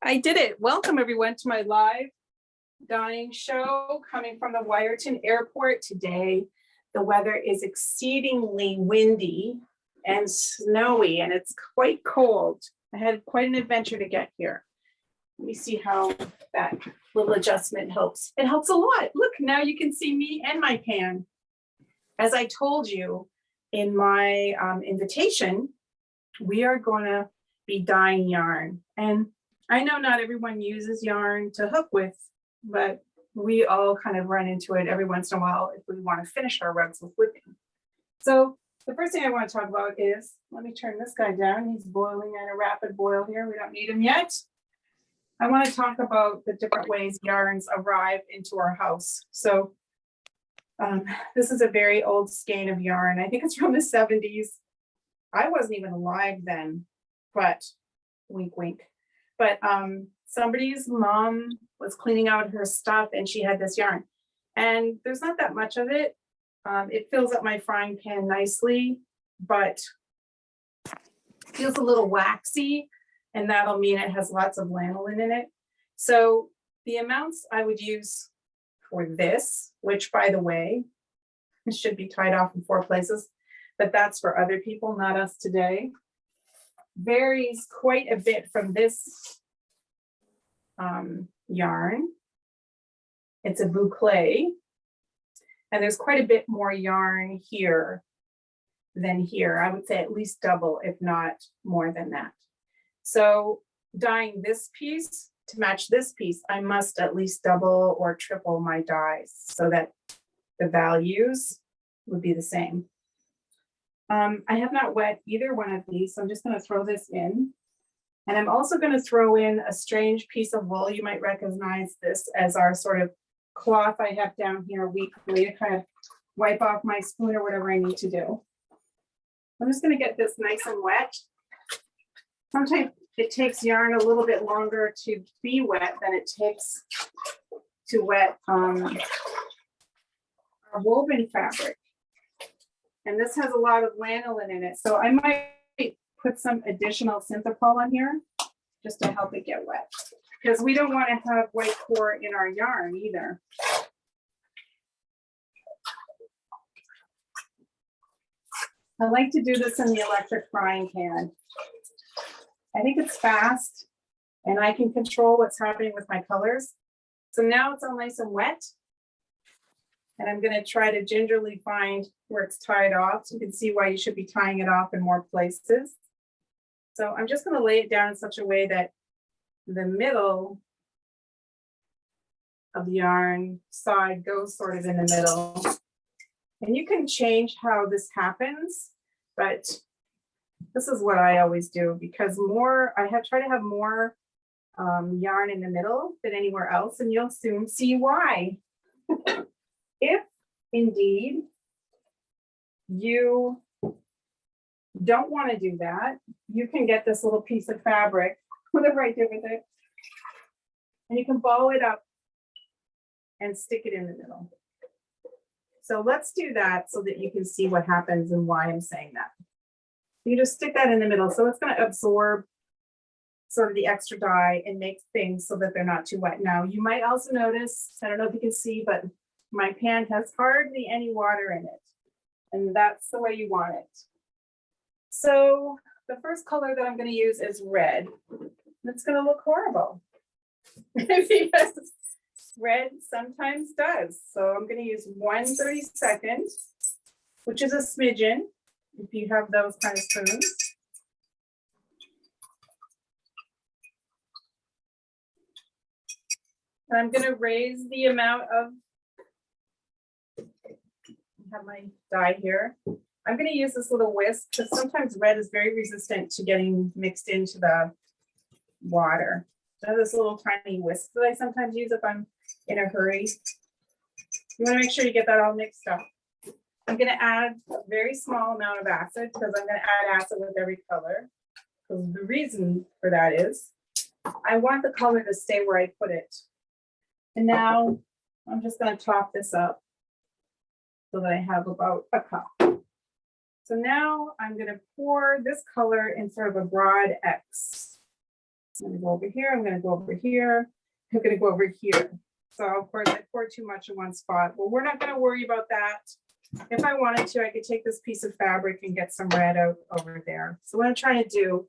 I did it. Welcome everyone to my live dyeing show coming from the Wyerton Airport today. The weather is exceedingly windy and snowy and it's quite cold. I had quite an adventure to get here. Let me see how that little adjustment helps. It helps a lot. Look, now you can see me and my pan. As I told you in my invitation, we are going to be dyeing yarn. And I know not everyone uses yarn to hook with, but we all kind of run into it every once in a while if we want to finish our rugs with whipping. So the first thing I want to talk about is, let me turn this guy down. He's boiling at a rapid boil here. We don't need him yet. I want to talk about the different ways yarns arrive into our house. So this is a very old skein of yarn. I think it's from the 70s. I wasn't even alive then, but wink, wink. But somebody's mom was cleaning out her stuff and she had this yarn. And there's not that much of it. It fills up my frying pan nicely, but feels a little waxy. And that'll mean it has lots of lanolin in it. So the amounts I would use for this, which by the way, it should be tied off in 4 places, but that's for other people, not us today, varies quite a bit from this yarn. It's a boucle, and there's quite a bit more yarn here than here. I would say at least double, if not more than that. So dyeing this piece to match this piece, I must at least double or triple my dyes so that the values would be the same. I have not wet either one of these, so I'm just going to throw this in. And I'm also going to throw in a strange piece of wool. You might recognize this as our sort of cloth I have down here weekly to kind of wipe off my spoon or whatever I need to do. I'm just going to get this nice and wet. Sometimes it takes yarn a little bit longer to be wet than it takes to wet our woven fabric. And this has a lot of lanolin in it. So I might put some additional synthepol on here just to help it get wet, because we don't want to have white core in our yarn either. I like to do this in the electric frying pan. I think it's fast and I can control what's happening with my colors. So now it's all nice and wet. And I'm going to try to gingerly find where it's tied off. So you can see why you should be tying it off in more places. So I'm just going to lay it down in such a way that the middle of the yarn side goes sort of in the middle. And you can change how this happens, but this is what I always do, because I have tried to have more yarn in the middle than anywhere else, and you'll soon see why. If indeed you don't want to do that, you can get this little piece of fabric, whatever I do with it, and you can ball it up and stick it in the middle. So let's do that so that you can see what happens and why I'm saying that. You just stick that in the middle. So it's going to absorb sort of the extra dye and make things so that they're not too wet. Now, you might also notice, I don't know if you can see, but my pan has hardly any water in it. And that's the way you want it. So the first color that I'm going to use is red. It's going to look horrible because red sometimes does. So I'm going to use 1/32, which is a smidgen if you have those kind of spoons. And I'm going to raise the amount of, I have my dye here. I'm going to use this little whisk because sometimes red is very resistant to getting mixed into the water. So I have this little tiny whisk that I sometimes use if I'm in a hurry. You want to make sure you get that all mixed up. I'm going to add a very small amount of acid because I'm going to add acid with every color. So the reason for that is I want the color to stay where I put it. And now I'm just going to top this up so that I have about a cup. So now I'm going to pour this color in sort of a broad X. I'm gonna go over here, I'm gonna go over here, I'm gonna go over here. So of course I poured too much in one spot. Well, we're not gonna worry about that. If I wanted to, I could take this piece of fabric and get some red out over there. So what I'm trying to do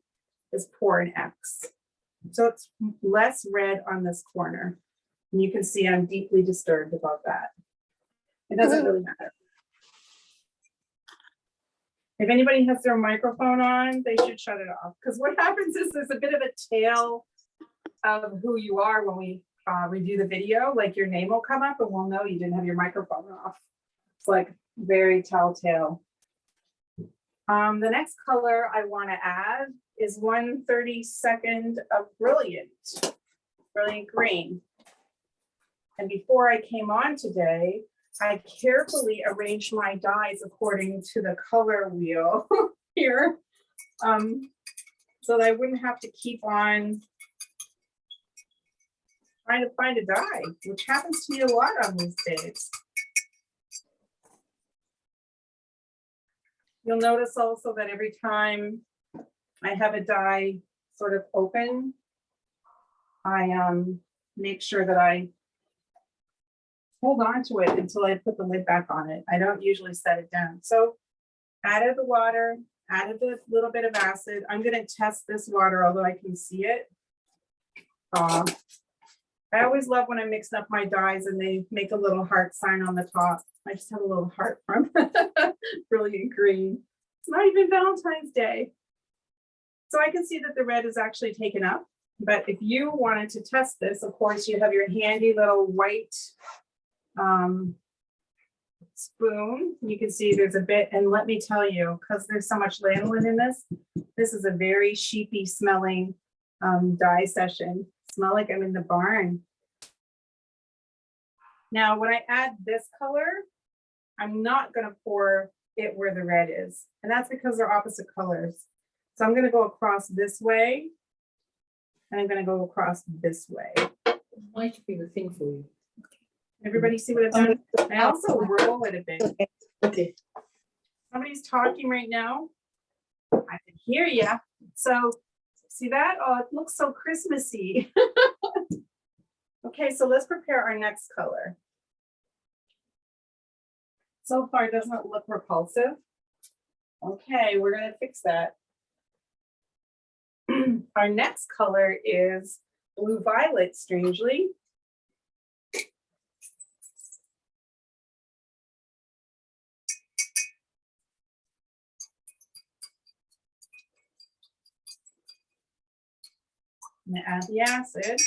is pour an X. So it's less red on this corner. And you can see I'm deeply disturbed about that. It doesn't really matter. If anybody has their microphone on, they should shut it off. Because what happens is there's a bit of a tail of who you are when we review the video. Like your name will come up and we'll know you didn't have your microphone off. It's like very telltale. The next color I want to add is 1/32 of Brilliant Green. And before I came on today, I carefully arranged my dyes according to the color wheel here, so that I wouldn't have to keep on trying to find a dye, which happens to me a lot on these days. You'll notice also that every time I have a dye sort of open, I make sure that I hold on to it until I put the lid back on it. I don't usually set it down. So added the water, added a little bit of acid. I'm going to test this water, although I can see it. I always love when I mix up my dyes and they make a little heart sign on the top. I just have a little heart from Brilliant Green. It's not even Valentine's Day. So I can see that the red is actually taken up. But if you wanted to test this, of course, you have your handy little white spoon. You can see there's a bit, and let me tell you, because there's so much lanolin in this is a very sheepy smelling dye session. Smell like I'm in the barn. Now, when I add this color, I'm not going to pour it where the red is, and that's because they're opposite colors. So I'm going to go across this way, and I'm going to go across this way. It might be the thing for you. Everybody see what I've done? I also roll it a bit. Okay. Somebody's talking right now. I can hear you. So see that? Oh, it looks so Christmassy. Okay, so let's prepare our next color. So far, it doesn't look repulsive. Okay, we're going to fix that. Our next color is Blue Violet, strangely. I'm going to add the acid.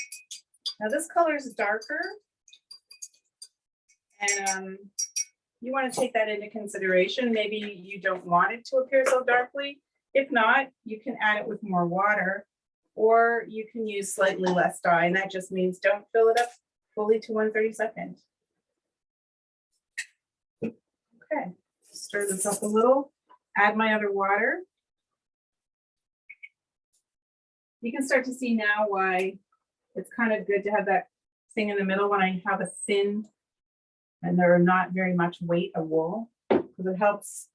Now this color is darker, and you want to take that into consideration. Maybe you don't want it to appear so darkly. If not, you can add it with more water, or you can use slightly less dye, and that just means don't fill it up fully to 1/32. Okay, stir this up a little, add my other water. You can start to see now why it's kind of good to have that thing in the middle when I have a thin and there are not very much weight of wool, because it helps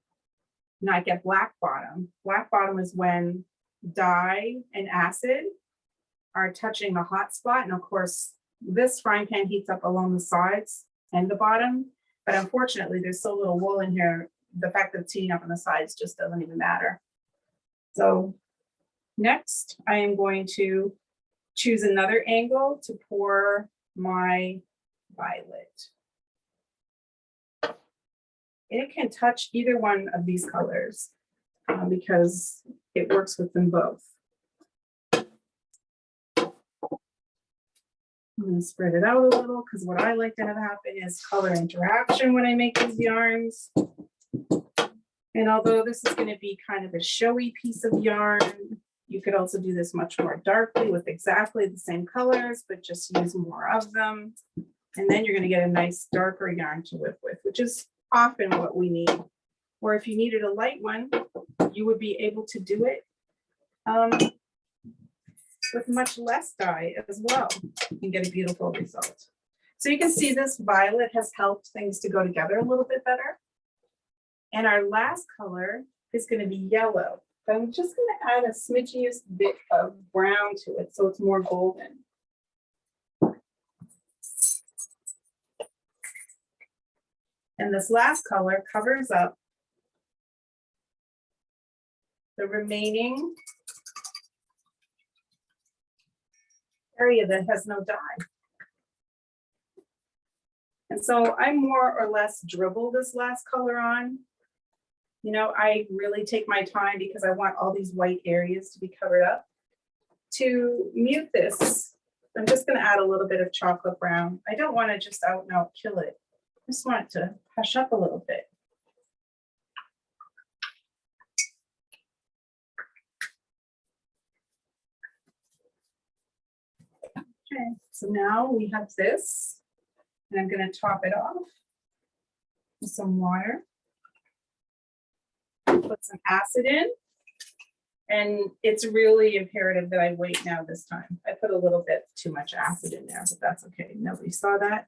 not get black bottom. Black bottom is when dye and acid are touching the hot spot. And of course, this frying pan heats up along the sides and the bottom, but unfortunately there's so little wool in here, the fact that it's heating up on the sides just doesn't even matter. So next, I am going to choose another angle to pour my violet. And it can touch either one of these colors because it works with them both. I'm going to spread it out a little because what I like to have happen is color interaction when I make these yarns. And although this is going to be kind of a showy piece of yarn, you could also do this much more darkly with exactly the same colors, but just use more of them. And then you're going to get a nice darker yarn to whip with, which is often what we need. Or if you needed a light one, you would be able to do it with much less dye as well and get a beautiful result. So you can see this violet has helped things to go together a little bit better. And our last color is going to be yellow. But I'm just gonna add a smidgiest bit of brown to it so it's more golden. And this last color covers up the remaining area that has no dye. And so I more or less dribble this last color on. You know, I really take my time because I want all these white areas to be covered up. To mute this, I'm just going to add a little bit of chocolate brown. I don't want to just out and out kill it. I just want it to hush up a little bit. Okay, so now we have this, and I'm going to top it off with some water. Put some acid in, and it's really imperative that I wait now this time. I put a little bit too much acid in there, but that's okay. Nobody saw that.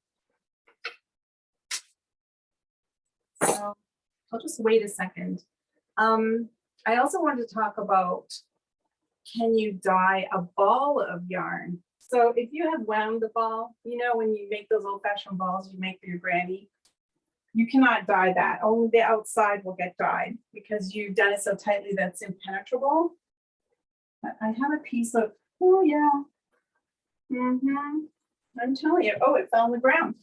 So I'll just wait a second. I also wanted to talk about, can you dye a ball of yarn? So if you have wound the ball, you know, when you make those old-fashioned balls you make for your granny, you cannot dye that. Only the outside will get dyed because you've done it so tightly that's impenetrable. But I have a piece of, oh yeah. I'm telling you, oh, it fell on the ground.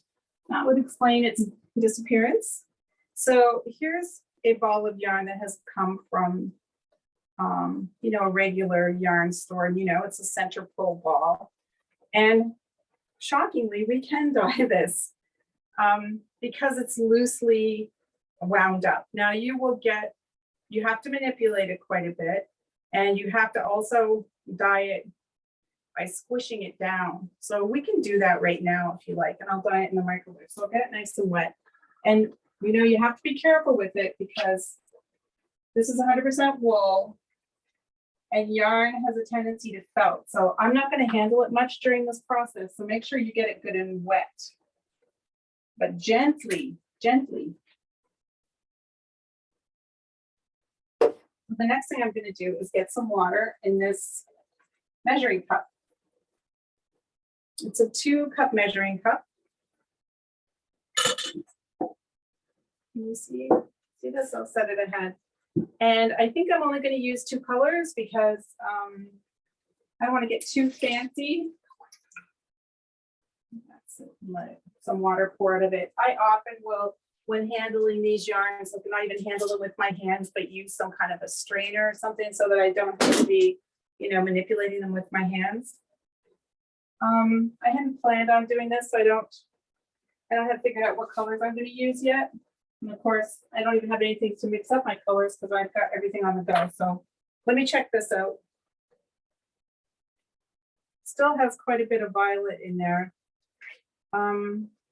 That would explain its disappearance. So here's a ball of yarn that has come from, you know, a regular yarn store. You know, it's a center pull ball. And shockingly, we can dye this. Because it's loosely wound up. Now you have to manipulate it quite a bit, and you have to also dye it by squishing it down. So we can do that right now if you like, and I'll dye it in the microwave. So I'll get it nice and wet. And you know, you have to be careful with it because this is 100% wool, and yarn has a tendency to felt. So I'm not going to handle it much during this process. So make sure you get it good and wet. But gently, gently. The next thing I'm going to do is get some water in this measuring cup. It's a 2-cup measuring cup. Can you see this? I'll set it ahead. And I think I'm only going to use 2 colors because I don't want to get too fancy. Let some water pour out of it. I often will, when handling these yarns, like not even handle them with my hands, but use some kind of a strainer or something so that I don't have to be, you know, manipulating them with my hands. I hadn't planned on doing this, so I don't have figured out what colors I'm going to use yet. And of course, I don't even have anything to mix up my colors because I've got everything on the go. So let me check this out. Still has quite a bit of violet in there.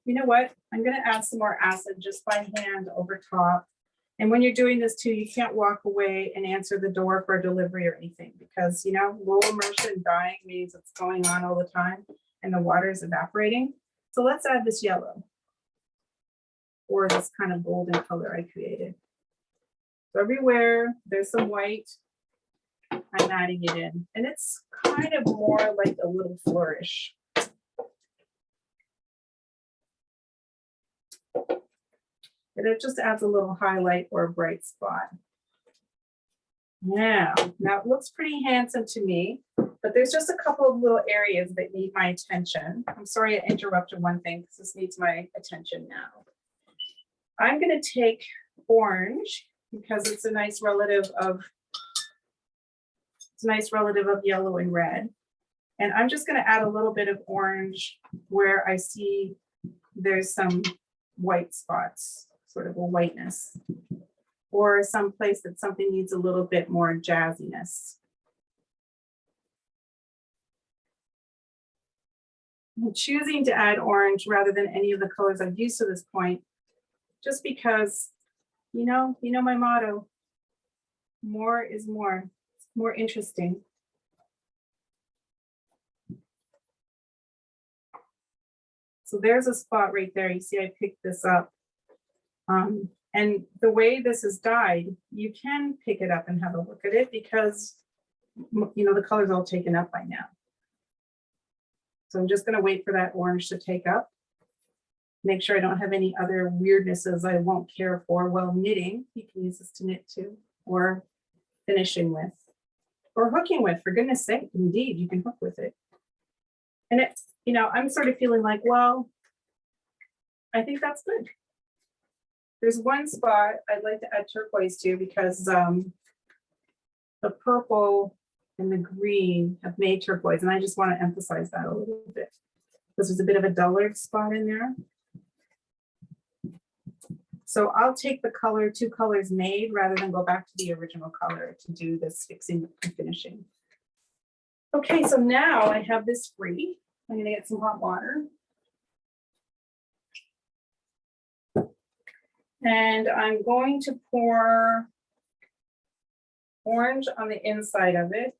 You know what? I'm going to add some more acid just by hand over top. And when you're doing this too, you can't walk away and answer the door for a delivery or anything because, you know, low immersion dyeing means it's going on all the time and the water is evaporating. So let's add this yellow or this kind of golden color I created. So everywhere there's some white, I'm adding it in. And it's kind of more like a little flourish. And it just adds a little highlight or a bright spot. Now it looks pretty handsome to me, but there's just a couple of little areas that need my attention. I'm sorry I interrupted one thing because this needs my attention now. I'm going to take orange because it's a nice relative of yellow and red. And I'm just going to add a little bit of orange where I see there's some white spots, sort of a whiteness, or some place that something needs a little bit more jazziness. I'm choosing to add orange rather than any of the colors I've used to this point, just because, you know my motto, more is more. It's more interesting. So there's a spot right there. You see, I picked this up. And the way this is dyed, you can pick it up and have a look at it because, you know, the color's all taken up by now. So I'm just gonna wait for that orange to take up. Make sure I don't have any other weirdnesses I won't care for while knitting. You can use this to knit too, or finishing with, or hooking with, for goodness sake, indeed, you can hook with it. And it's, you know, I'm sort of feeling like, well, I think that's good. There's one spot I'd like to add turquoise to because the purple and the green have made turquoise, and I just want to emphasize that a little bit because there's a bit of a duller spot in there. So I'll take the color, two colors made, rather than go back to the original color to do this fixing and finishing. Okay, so now I have this free. I'm gonna get some hot water. And I'm going to pour orange on the inside of it.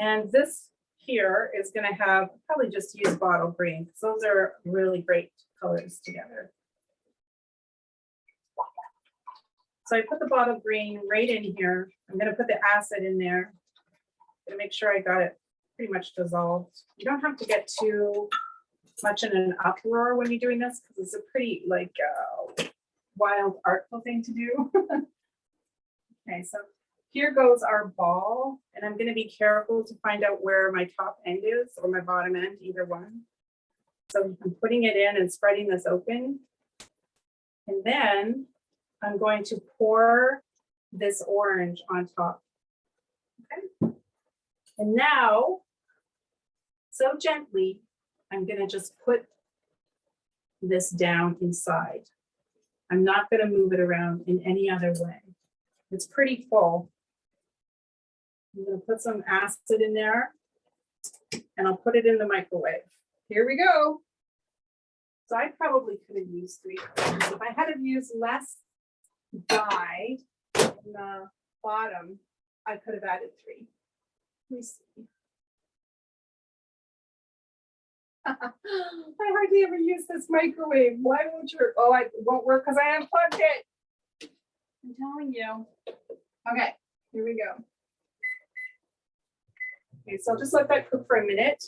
And this here is going to have, probably just use bottle green, because those are really great colors together. So I put the bottle green right in here. I'm going to put the acid in there to make sure I got it pretty much dissolved. You don't have to get too much in an uproar when you're doing this, because it's a pretty like wild, artful thing to do. Okay, so here goes our ball, and I'm going to be careful to find out where my top end is or my bottom end, either one. So I'm putting it in and spreading this open. And then I'm going to pour this orange on top. Okay. And now, so gently, I'm going to just put this down inside. I'm not going to move it around in any other way. It's pretty full. I'm going to put some acid in there and I'll put it in the microwave. Here we go. So I probably could have used 3 colors. If I had used less dye in the bottom, I could have added 3. Let me see. I hardly ever use this microwave. Why won't you? Oh, it won't work because I unplugged it. I'm telling you. Okay, here we go. Okay, so I'll just let that cook for a minute.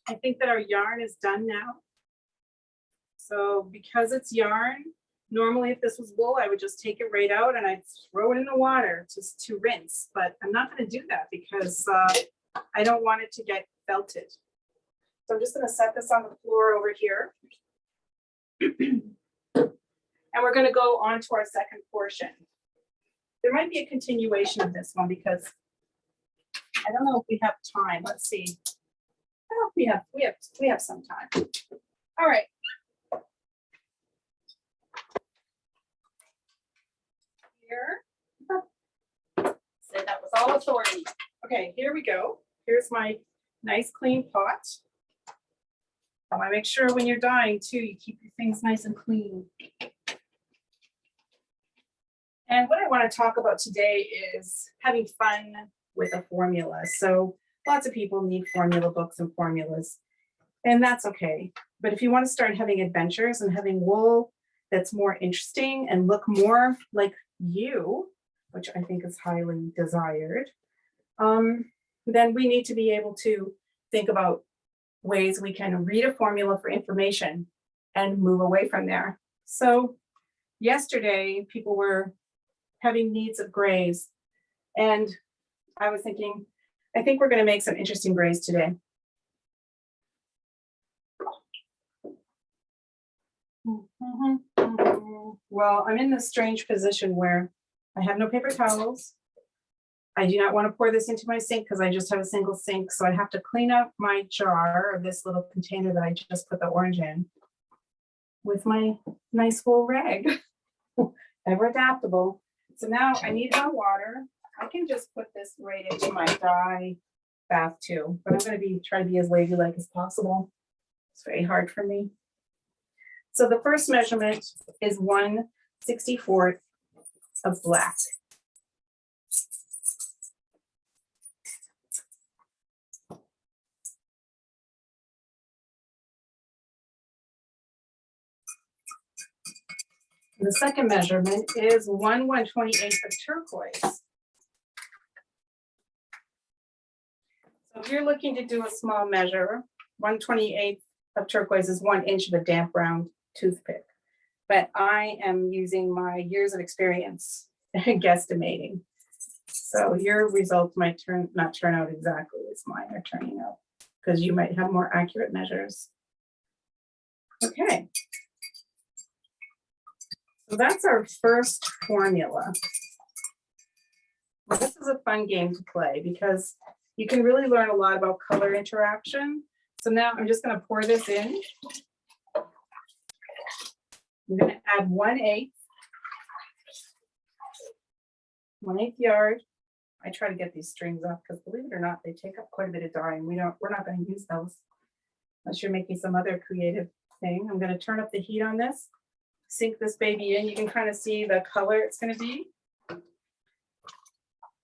I think that our yarn is done now. So because it's yarn, normally if this was wool, I would just take it right out and I'd throw it in the water just to rinse. But I'm not going to do that because I don't want it to get felted. So I'm just going to set this on the floor over here. And we're going to go on to our second portion. There might be a continuation of this one because I don't know if we have time. Let's see. Oh, we have some time. All right. Here. So that was all authority. Okay, here we go. Here's my nice clean pot. I want to make sure when you're dyeing too, you keep your things nice and clean. And what I want to talk about today is having fun with a formula. So lots of people need formula books and formulas, and that's okay. But if you want to start having adventures and having wool that's more interesting and look more like you, which I think is highly desired, then we need to be able to think about ways we can read a formula for information and move away from there. So yesterday, people were having needs of grays, and I was thinking, I think we're going to make some interesting grays today. Well, I'm in this strange position where I have no paper towels. I do not want to pour this into my sink because I just have a single sink. So I have to clean up my jar or this little container that I just put the orange in with my nice wool rag. Ever adaptable. So now I need hot water. I can just put this right into my dye bath too, but I'm going to try to be as ladylike as possible. It's very hard for me. So the first measurement is 1/64 of black. The second measurement is 1/128 of turquoise. So if you're looking to do a small measure, 1/28 of turquoise is 1 inch of a damp round toothpick. But I am using my years of experience guesstimating. So your results might not turn out exactly as mine are turning out, because you might have more accurate measures. Okay. So that's our first formula. Well, this is a fun game to play because you can really learn a lot about color interaction. So now I'm just going to pour this in. I'm going to add 1/8 yard. I try to get these strings off because, believe it or not, they take up quite a bit of dye, and we're not going to use those unless you're making some other creative thing. I'm going to turn up the heat on this, sink this baby in. You can kind of see the color it's going to be.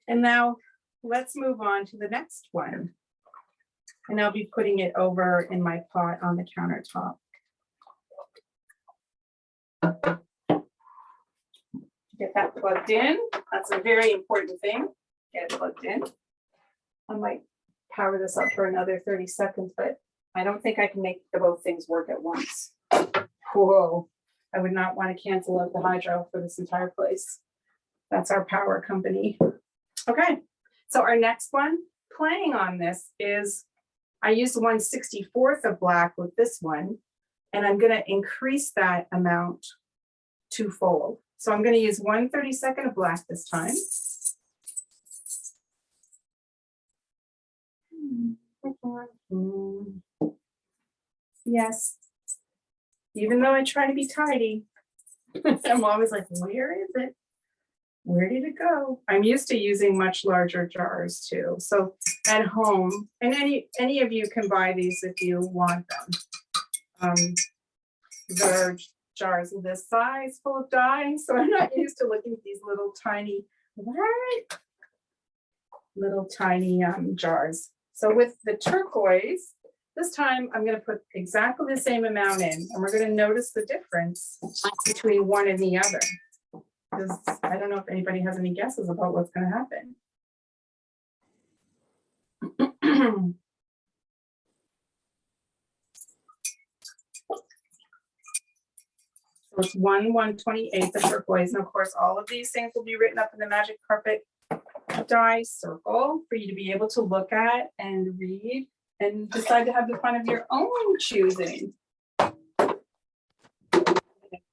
And now let's move on to the next one. And I'll be putting it over in my pot on the countertop. Get that plugged in. That's a very important thing. Get it plugged in. I might power this up for another 30 seconds, but I don't think I can make both things work at once. Whoa. I would not want to cancel out the hydro for this entire place. That's our power company. Okay, so our next one, playing on this is, I used 1/64 of black with this one, and I'm going to increase that amount twofold. So I'm going to use 1/32 of black this time. Yes. Even though I try to be tidy, I'm always like, where is it? Where did it go? I'm used to using much larger jars too. So at home, and any of you can buy these if you want them. They're jars of this size full of dye. So I'm not used to looking at these little tiny, little tiny jars. So with the turquoise, this time I'm going to put exactly the same amount in, and we're going to notice the difference between one and the other. Because I don't know if anybody has any guesses about what's going to happen. So it's 1/128 of turquoise, and of course all of these things will be written up in the magic carpet die circle for you to be able to look at and read and decide to have the fun of your own choosing.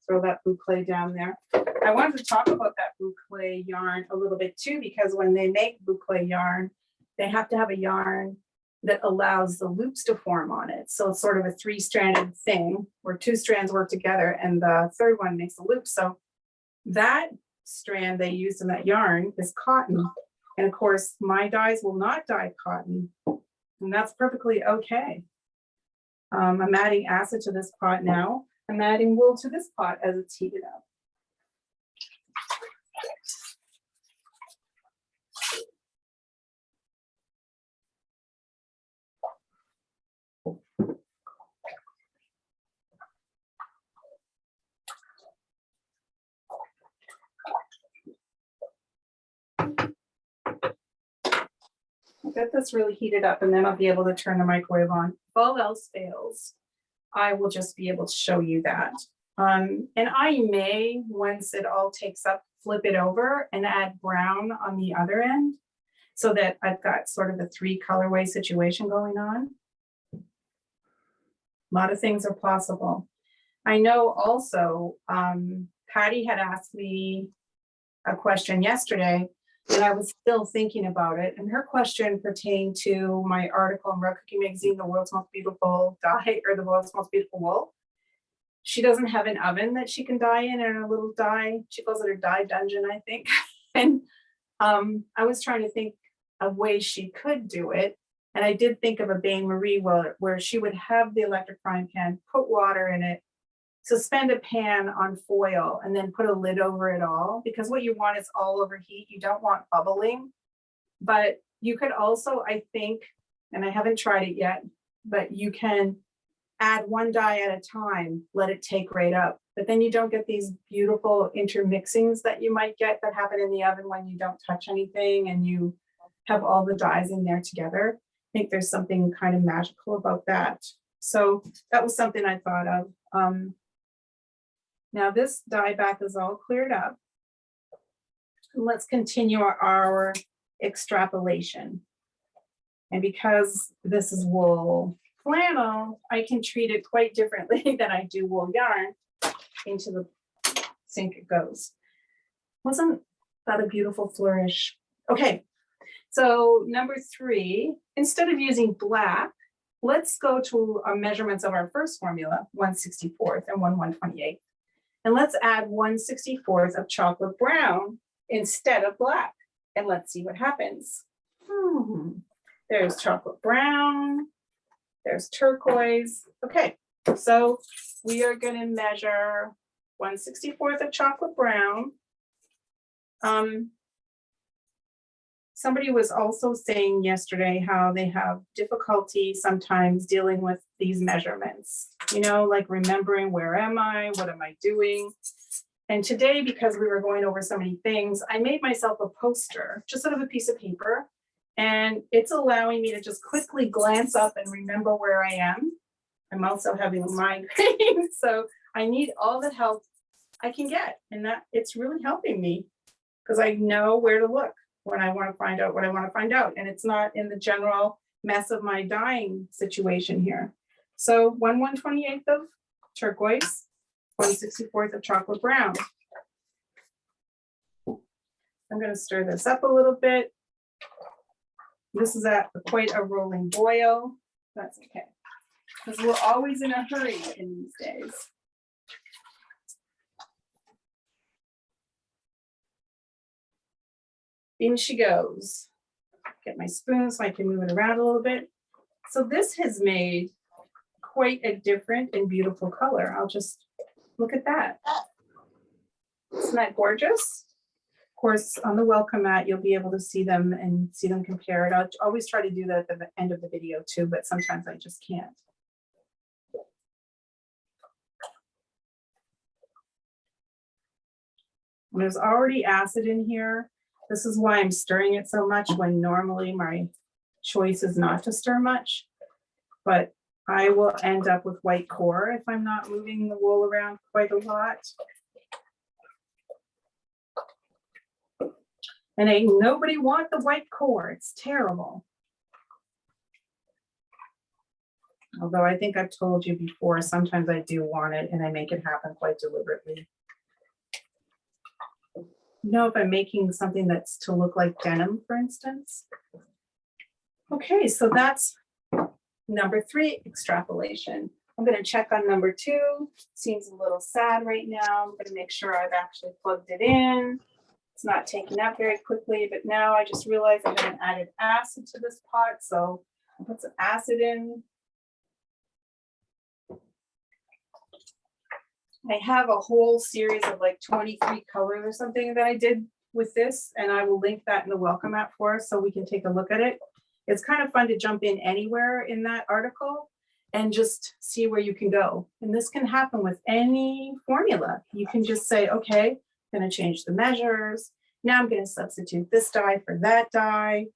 Throw that boucle down there. I wanted to talk about that boucle yarn a little bit too, because when they make boucle yarn, they have to have a yarn that allows the loops to form on it. So it's sort of a 3-stranded thing where 2 strands work together and the third one makes a loop. So that strand they used in that yarn is cotton. And of course, my dyes will not dye cotton, and that's perfectly okay. I'm adding acid to this pot now. I'm adding wool to this pot as it's heated up. I'll get this really heated up, and then I'll be able to turn the microwave on. If all else fails, I will just be able to show you that. And I may, once it all takes up, flip it over and add brown on the other end so that I've got sort of a 3 colorway situation going on. A lot of things are possible. I know also, Patty had asked me a question yesterday, and I was still thinking about it. And her question pertained to my article in Rug Cooking Magazine, The World's Most Beautiful Dye, or The World's Most Beautiful Wool. She doesn't have an oven that she can dye in, and a little dye, she calls it her dye dungeon, I think. And I was trying to think of ways she could do it. And I did think of a bain marie where she would have the electric frying pan, put water in it, suspend a pan on foil, and then put a lid over it all, because what you want is all over heat. You don't want bubbling. But you could also, I think, and I haven't tried it yet, but you can add 1 dye at a time, let it take right up, but then you don't get these beautiful intermixings that you might get that happen in the oven when you don't touch anything and you have all the dyes in there together. I think there's something kind of magical about that. So that was something I thought of. Now this dye bath is all cleared up. Let's continue our extrapolation. And because this is wool flannel, I can treat it quite differently than I do wool yarn. Into the sink it goes. Wasn't that a beautiful flourish? Okay, so number 3, instead of using black, let's go to our measurements of our first formula, 1/64 and 1/128. And let's add 1/64 of chocolate brown instead of black. And let's see what happens. There's chocolate brown, there's turquoise. Okay, so we are going to measure 1/64 of chocolate brown. Somebody was also saying yesterday how they have difficulty sometimes dealing with these measurements, you know, like remembering where am I, what am I doing? And today, because we were going over so many things, I made myself a poster, just sort of a piece of paper, and it's allowing me to just quickly glance up and remember where I am. I'm also having a migraine, so I need all the help I can get, and that it's really helping me because I know where to look when I want to find out what I want to find out, and it's not in the general mess of my dyeing situation here. So 1/128 of turquoise, 1/64 of chocolate brown. I'm going to stir this up a little bit. This is at quite a rolling boil. That's okay, because we're always in a hurry in these days. In she goes. Get my spoon so I can move it around a little bit. So this has made quite a different and beautiful color. I'll just look at that. Isn't that gorgeous? Of course, on the welcome mat, you'll be able to see them and see them compared. I'll always try to do that at the end of the video too, but sometimes I just can't. And there's already acid in here. This is why I'm stirring it so much when normally my choice is not to stir much, but I will end up with white core if I'm not moving the wool around quite a lot. And ain't nobody want the white core, it's terrible. Although I think I've told you before, sometimes I do want it and I make it happen quite deliberately. You know, if I'm making something that's to look like denim, for instance. Okay, so that's number 3, extrapolation. I'm going to check on number 2. Seems a little sad right now. I'm going to make sure I've actually plugged it in. It's not taking up very quickly, but now I just realized I haven't added acid to this pot, so I'll put some acid in. I have a whole series of like 23 colors or something that I did with this, and I will link that in the welcome mat for us so we can take a look at it. It's kind of fun to jump in anywhere in that article and just see where you can go. And this can happen with any formula. You can just say, okay, I'm going to change the measures. Now I'm going to substitute this dye for that dye.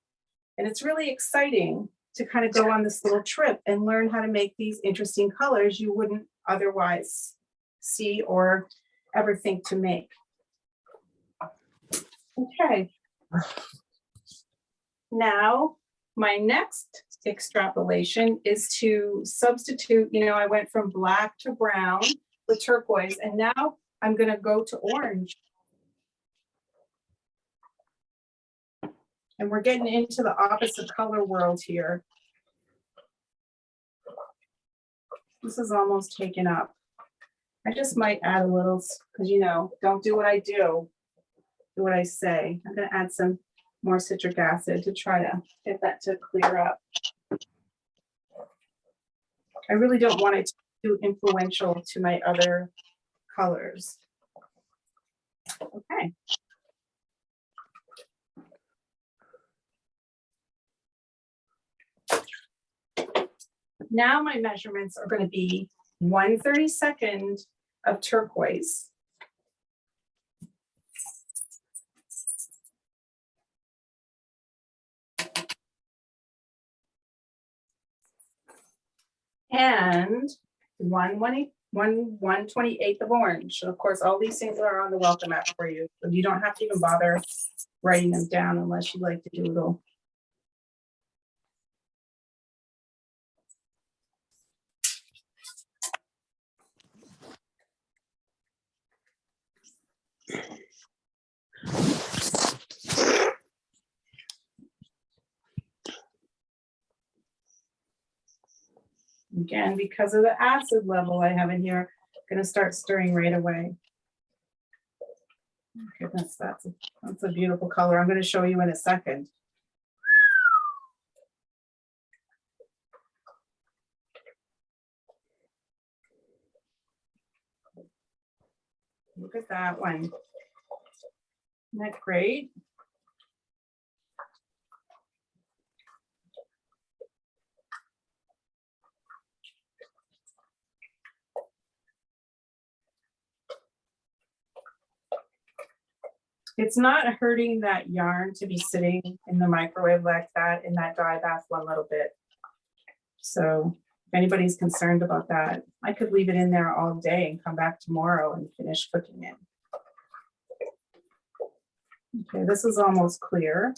And it's really exciting to kind of go on this little trip and learn how to make these interesting colors you wouldn't otherwise see or ever think to make. Okay. Now, my next extrapolation is to substitute, you know, I went from black to brown with turquoise, and now I'm going to go to orange. And we're getting into the opposite color world here. This is almost taken up. I just might add a little, because, you know, don't do what I do what I say. I'm going to add some more citric acid to try to get that to clear up. I really don't want it to be too influential to my other colors. Okay. Now my measurements are going to be 1/32 of turquoise. And 1/28 of orange. And of course, all these things are on the welcome mat for you. So you don't have to even bother writing them down unless you like to doodle. Again, because of the acid level I have in here, I'm gonna start stirring right away. Goodness, that's a beautiful color. I'm gonna show you in a second. Look at that one. Isn't that great? It's not hurting that yarn to be sitting in the microwave like that in that dye bath one little bit. So if anybody's concerned about that, I could leave it in there all day and come back tomorrow and finish cooking it. Okay, this is almost clear.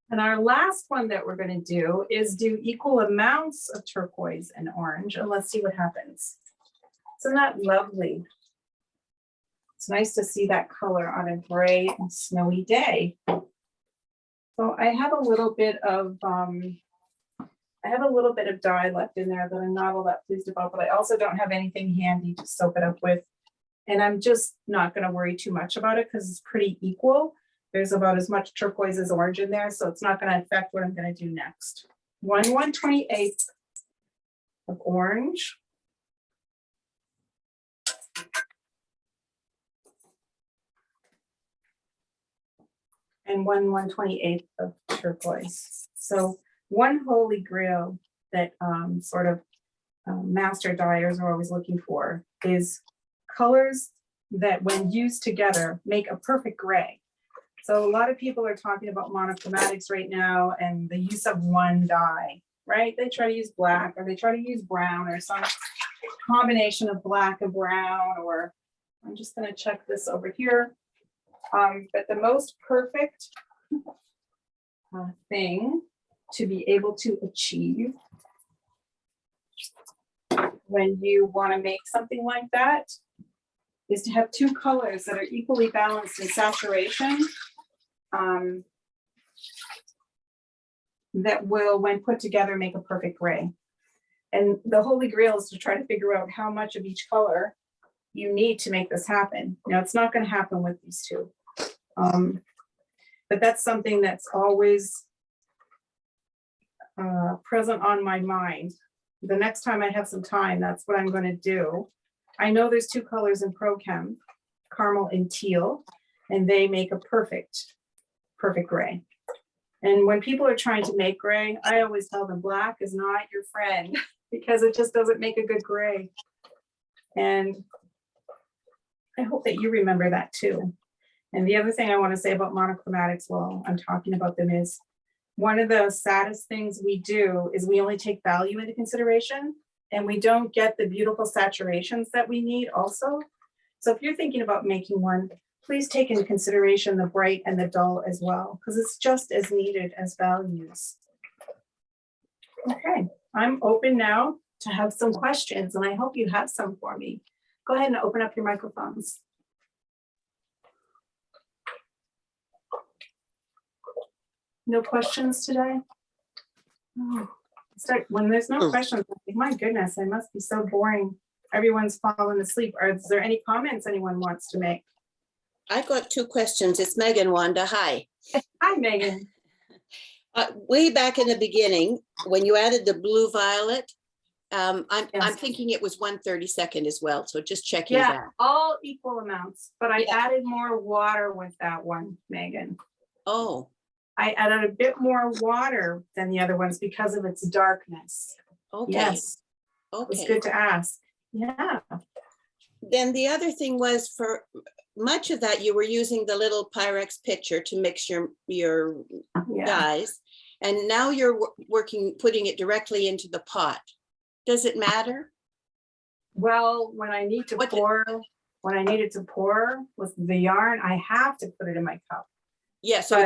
And our last one that we're going to do is do equal amounts of turquoise and orange, and let's see what happens. Isn't that lovely? It's nice to see that color on a gray and snowy day. So I have a little bit of dye left in there that I'm not all that pleased about, but I also don't have anything handy to soak it up with. And I'm just not going to worry too much about it because it's pretty equal. There's about as much turquoise as orange in there, so it's not going to affect what I'm going to do next. 1/128 of orange. And 1/128 of turquoise. So one holy grail that master dyers are always looking for is colors that when used together make a perfect gray. So a lot of people are talking about monochromatics right now and the use of one dye, right? They try to use black or they try to use brown or some combination of black and brown, or I'm just going to check this over here. But the most perfect thing to be able to achieve when you want to make something like that is to have two colors that are equally balanced in saturation, that will, when put together, make a perfect gray. And the holy grail is to try to figure out how much of each color you need to make this happen. Now, it's not going to happen with these two. But that's something that's always present on my mind. The next time I have some time, that's what I'm going to do. I know there's two colors in ProChem, caramel and teal, and they make a perfect gray. And when people are trying to make gray, I always tell them black is not your friend because it just doesn't make a good gray. And I hope that you remember that too. And the other thing I want to say about monochromatics while I'm talking about them is one of the saddest things we do is we only take value into consideration and we don't get the beautiful saturations that we need also. So if you're thinking about making one, please take into consideration the bright and the dull as well, because it's just as needed as values. Okay, I'm open now to have some questions and I hope you have some for me. Go ahead and open up your microphones. No questions today? Oh, when there's no questions, I think, my goodness, I must be so boring. Everyone's fallen asleep. Is there any comments anyone wants to make? I've got two questions. It's Megan, Wanda. Hi. Hi, Megan. Way back in the beginning, when you added the blue violet, I'm Yes. thinking it was 1/32 as well. So just checking Yeah, that. all equal amounts, but I Yeah. added more water with that one, Megan. Oh, I added a bit more water than the other ones because of its darkness. okay. Yes, it's Okay. good to ask. Yeah, Then the other thing was, for much of that, you were using the little Pyrex pitcher to mix your yeah. dyes. And now you're working, putting it directly into the pot. Does it matter? Well, when I need to What- pour, when I needed to pour with the yarn, I have to put it in my cup. Yeah, so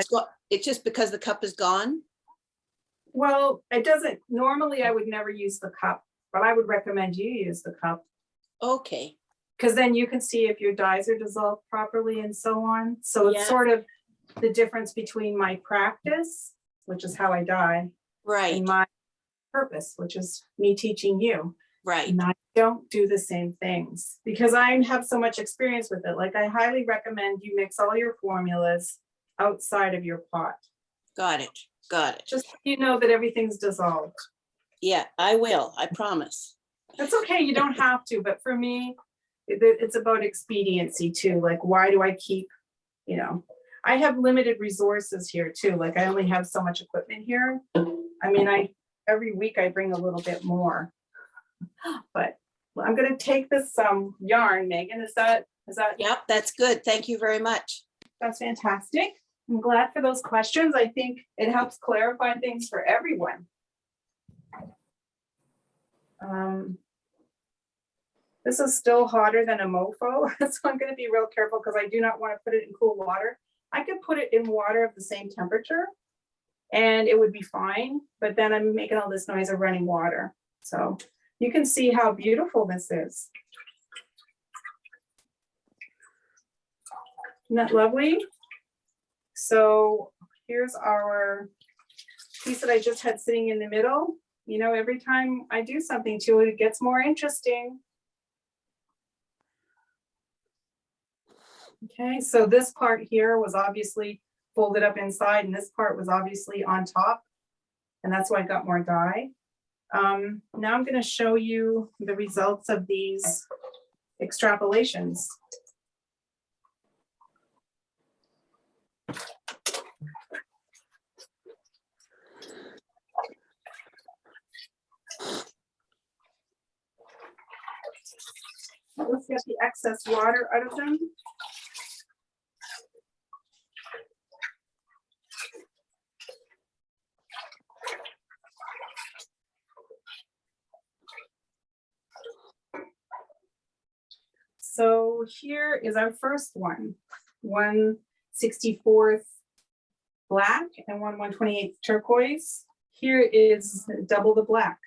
it's just because the cup is gone? Well, it doesn't, normally I would never use the cup, but I would recommend you use the cup. Okay, Because then you can see if your dyes are dissolved properly and so on. So it's Yeah. sort of the difference between my practice, which is how I dye, right, and my purpose, which is me teaching you. right. And I don't do the same things because I have so much experience with it. Like I highly recommend you mix all your formulas outside of your pot. Got it, got it. Just so you know that everything's dissolved. Yeah, I will, I promise. That's okay, you don't have to, but for me, it's about expediency too. Like, why do I keep, I have limited resources here too. Like I only have so much equipment here. I mean, every week I bring a little bit more. But I'm gonna take this yarn, Megan. Is that Yep, that's good. Thank you very much. that's fantastic. I'm glad for those questions. I think it helps clarify things for everyone. This is still hotter than a mofo, so I'm going to be real careful because I do not want to put it in cool water. I could put it in water of the same temperature and it would be fine, but then I'm making all this noise of running water. So you can see how beautiful this is. Isn't that lovely? So here's our piece that I just had sitting in the middle. Every time I do something to it, it gets more interesting. Okay, so this part here was obviously folded up inside and this part was obviously on top. And that's why I got more dye. Now I'm going to show you the results of these extrapolations. Let's get the excess water out of them. So here is our first one, 1/64 black and 1/128 turquoise. Here is double the black.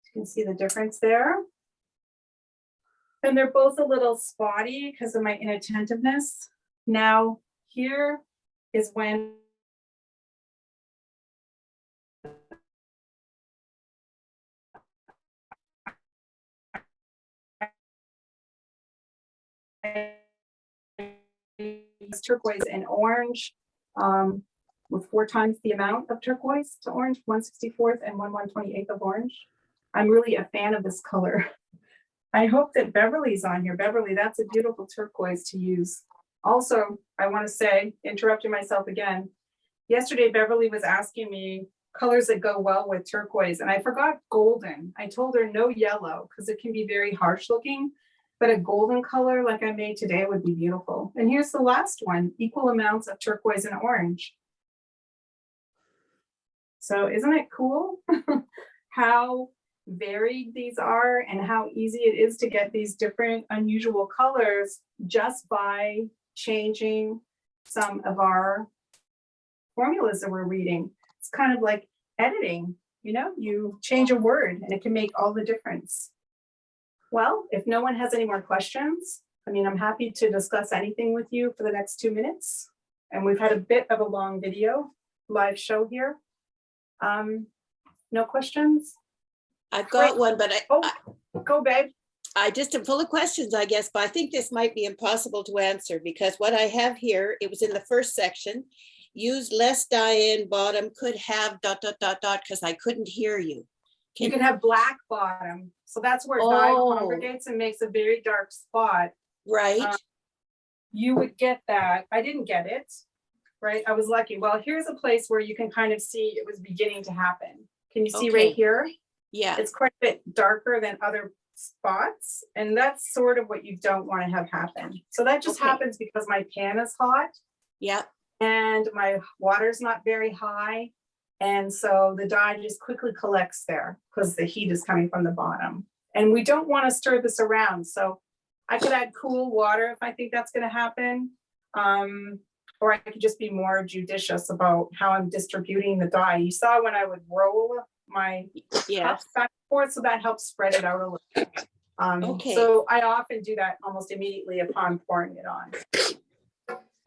You can see the difference there. And they're both a little spotty because of my inattentiveness. Now, here is when turquoise and orange, with 4 times the amount of turquoise to orange, 1/64 and 1/128 of orange. I'm really a fan of this color. I hope that Beverly's on here. Beverly, that's a beautiful turquoise to use. Also, I want to say, interrupting myself again, yesterday Beverly was asking me colors that go well with turquoise, and I forgot golden. I told her no yellow because it can be very harsh looking, but a golden color like I made today would be beautiful. And here's the last one, equal amounts of turquoise and orange. So isn't it cool how varied these are and how easy it is to get these different unusual colors just by changing some of our formulas that we're reading. It's kind of like editing, you change a word and it can make all the difference. Well, if no one has any more questions, I'm happy to discuss anything with you for the next 2 minutes. And we've had a bit of a long video live show here. No questions? I've got Great. one, but Go, babe. I just am full of questions, I guess, but I think this might be impossible to answer because what I have here, it was in the first section, use less dye in bottom, could have ... because I couldn't hear you. You can have black bottom. So that's where dye congregates and makes a very dark spot. Right. You would get that. I didn't get it, right? I was lucky. Well, here's a place where you can kind of see it was beginning to happen. Can you see right Okay. here? Yeah, It's quite a bit darker than other spots, and that's sort of what you don't want to have happen. So that just Okay. happens because my pan is hot yeah, and my water's not very high. And so the dye just quickly collects there because the heat is coming from the bottom. And we don't want to stir this around. So I could add cool water if I think that's going to happen. Or I could just be more judicious about how I'm distributing the dye. You saw when I would roll my yeah. cups back and forth, so that helps spread it out a little. Okay. So I often do that almost immediately upon pouring it on.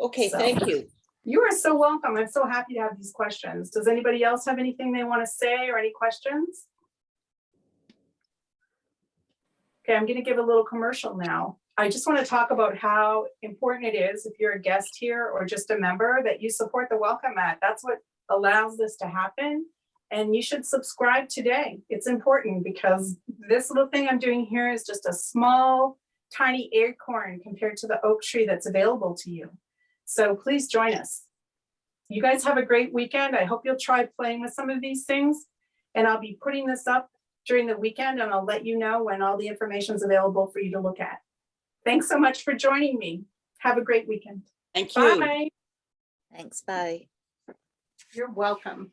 Okay, So- thank you. You are so welcome. I'm so happy to have these questions. Does anybody else have anything they want to say or any questions? Okay, I'm going to give a little commercial now. I just want to talk about how important it is if you're a guest here or just a member that you support the Welcome Mat. That's what allows this to happen. And you should subscribe today. It's important because this little thing I'm doing here is just a small, tiny acorn compared to the oak tree that's available to you. So please join us. You guys have a great weekend. I hope you'll try playing with some of these things. And I'll be putting this up during the weekend and I'll let you know when all the information is available for you to look at. Thanks so much for joining me. Have a great weekend. Thank you. Bye. Thanks, bye. You're welcome.